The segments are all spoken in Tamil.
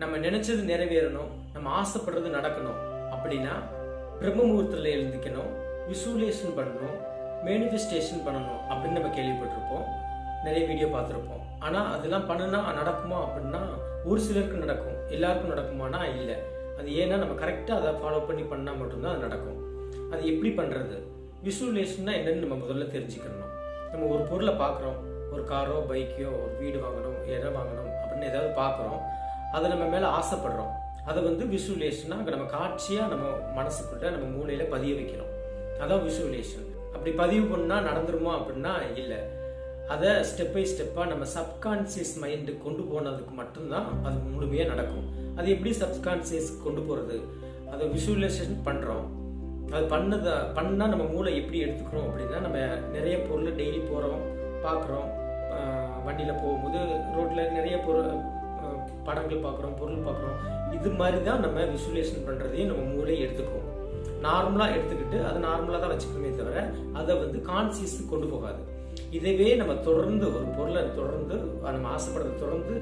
நம்ம நினைச்சது நிறைவேறணும், நம்ம ஆசைப்படுறது நடக்கணும் அப்படின்னா பிரம்ம முகூர்த்தத்தில் எழுந்திக்கணும், விசுவலேஷன் பண்ணணும், மேனிஃபெஸ்டேஷன் பண்ணணும் அப்படின்னு நம்ம கேள்விப்பட்டிருப்போம், நிறைய வீடியோ பார்த்துருப்போம். ஆனால் அதெல்லாம் பண்ணுனா நடக்குமா அப்படின்னா ஒரு சிலருக்கு நடக்கும், எல்லாருக்கும் நடக்குமானா இல்லை. அது ஏன்னா நம்ம கரெக்டாக அதை ஃபாலோ பண்ணி பண்ணால் மட்டும்தான் அது நடக்கும். அது எப்படி பண்ணுறது? விசுவலேஷன்னா என்னன்னு நம்ம முதல்ல தெரிஞ்சுக்கணும். நம்ம ஒரு பொருளை பார்க்குறோம், ஒரு காரோ பைக்கையோ ஒரு வீடு வாங்கணும், இடம் வாங்கணும் அப்படின்னு ஏதாவது பார்க்குறோம், அதை நம்ம மேலே ஆசைப்படுறோம். அதை விசுவலேஷனாக அங்கே நம்ம காட்சியாக நம்ம மனசுக்குள்ள நம்ம மூளையில் பதிய வைக்கிறோம். அதான் விசுவலேஷன். அப்படி பதிவு பண்ணால் நடந்துருமா அப்படின்னா இல்லை. அதை ஸ்டெப் பை ஸ்டெப்பாக நம்ம சப்கான்சியஸ் மைண்டுக்கு கொண்டு போனதுக்கு மட்டும்தான் அது முழுமையாக நடக்கும். அது எப்படி சப்கான்சியஸ் கொண்டு போகிறது? அதை விசுவலேஷன் பண்ணுறோம். அது பண்ணால் நம்ம மூளை எப்படி எடுத்துக்கிறோம் அப்படின்னா, நம்ம நிறைய பொருள் டெய்லி போகிறோம், பார்க்குறோம், வண்டியில் போகும்போது ரோட்டில் நிறைய படங்கள் பார்க்குறோம், பொருள் பார்க்குறோம். இது மாதிரி தான் நம்ம விசுவலேஷன் பண்ணுறதையும் நம்ம மூளை எடுத்துக்குவோம். நார்மலாக எடுத்துக்கிட்டு அதை நார்மலாக தான் வச்சுக்கணுமே தவிர அதை கான்சியஸுக்கு கொண்டு போகாது. இதவே நம்ம தொடர்ந்து ஒரு பொருளை தொடர்ந்து நம்ம ஆசைப்படுறதை தொடர்ந்து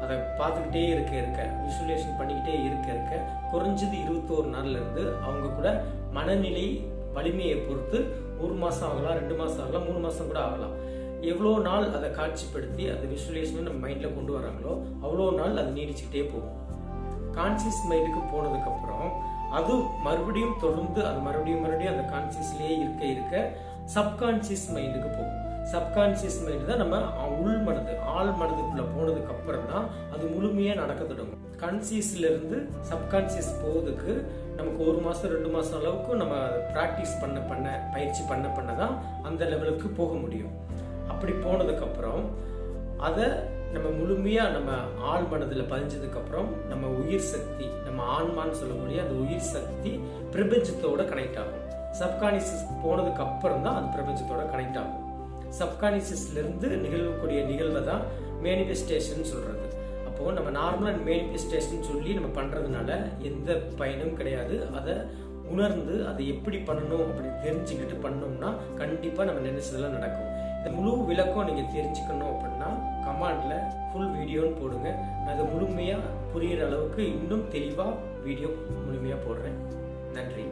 அதை பார்த்துக்கிட்டே இருக்க விசுவலேஷன் பண்ணிக்கிட்டே இருக்க குறைஞ்சது 21 நாள்லேருந்து அவங்க கூட மனநிலை வலிமையை பொறுத்து 1 மாதம் ஆகலாம், 2 மாதம் ஆகலாம், 3 மாதம் கூட ஆகலாம். எவ்வளோ நாள் அதை காட்சிப்படுத்தி அந்த விசுவலேஷனை நம்ம மைண்டில் கொண்டு வராங்களோ அவ்வளோ நாள் அது நீடிச்சுக்கிட்டே போகும். கான்சியஸ் மைண்டுக்கு போனதுக்கப்புறம் அது மறுபடியும் தொடர்ந்து அது மறுபடியும் அந்த கான்சியஸ்லேயே இருக்க சப்கான்சியஸ் மைண்டுக்கு போகும். சப்கான்சியஸ் மைண்டு தான் நம்ம ஆழ் மனதுக்குள்ள போனதுக்கு அப்புறம் தான் அது முழுமையா நடக்க தொடங்கும். கான்சியஸ்ல இருந்து சப்கான்சியஸ் போவதுக்கு நமக்கு 1 மாசம் 2 மாசம் அளவுக்கு நம்ம பிராக்டிஸ் பண்ண பயிற்சி பண்ண தான் அந்த லெவலுக்கு போக முடியும். அப்படி போனதுக்கு அப்புறம் அதை நம்ம முழுமையா நம்ம ஆழ் மனதில் பதிஞ்சதுக்கு அப்புறம் நம்ம உயிர் சக்தி, நம்ம ஆன்மான்னு சொல்லக்கூடிய அந்த உயிர் சக்தி பிரபஞ்சத்தோட கனெக்ட் ஆகும். சப்கான்சியஸ் போனதுக்கு அப்புறம் தான் அது பிரபஞ்சத்தோட கனெக்ட் ஆகும். சப்கான்சியஸ்ல இருந்து நிகழக்கூடிய நிகழ்வை தான் மேனிஃபெஸ்டேஷன் சொல்றது. அப்போ நம்ம நார்மலா மேனிஃபெஸ்டேஷன் சொல்லி நம்ம பண்றதுனால எந்த பயனும் கிடையாது. அதை உணர்ந்து அதை எப்படி பண்ணணும் அப்படி தெரிஞ்சுக்கிட்டு பண்ணோம்னா கண்டிப்பா நம்ம நினைச்சதெல்லாம் நடக்கும். இந்த முழு விளக்கம் நீங்க தெரிஞ்சுக்கணும் அப்படின்னா கமெண்ட்ல ஃபுல் வீடியோன்னு போடுங்க. நான் அதை முழுமையா புரியுற அளவுக்கு இன்னும் தெளிவா வீடியோ முழுமையா போடுறேன். நன்றி.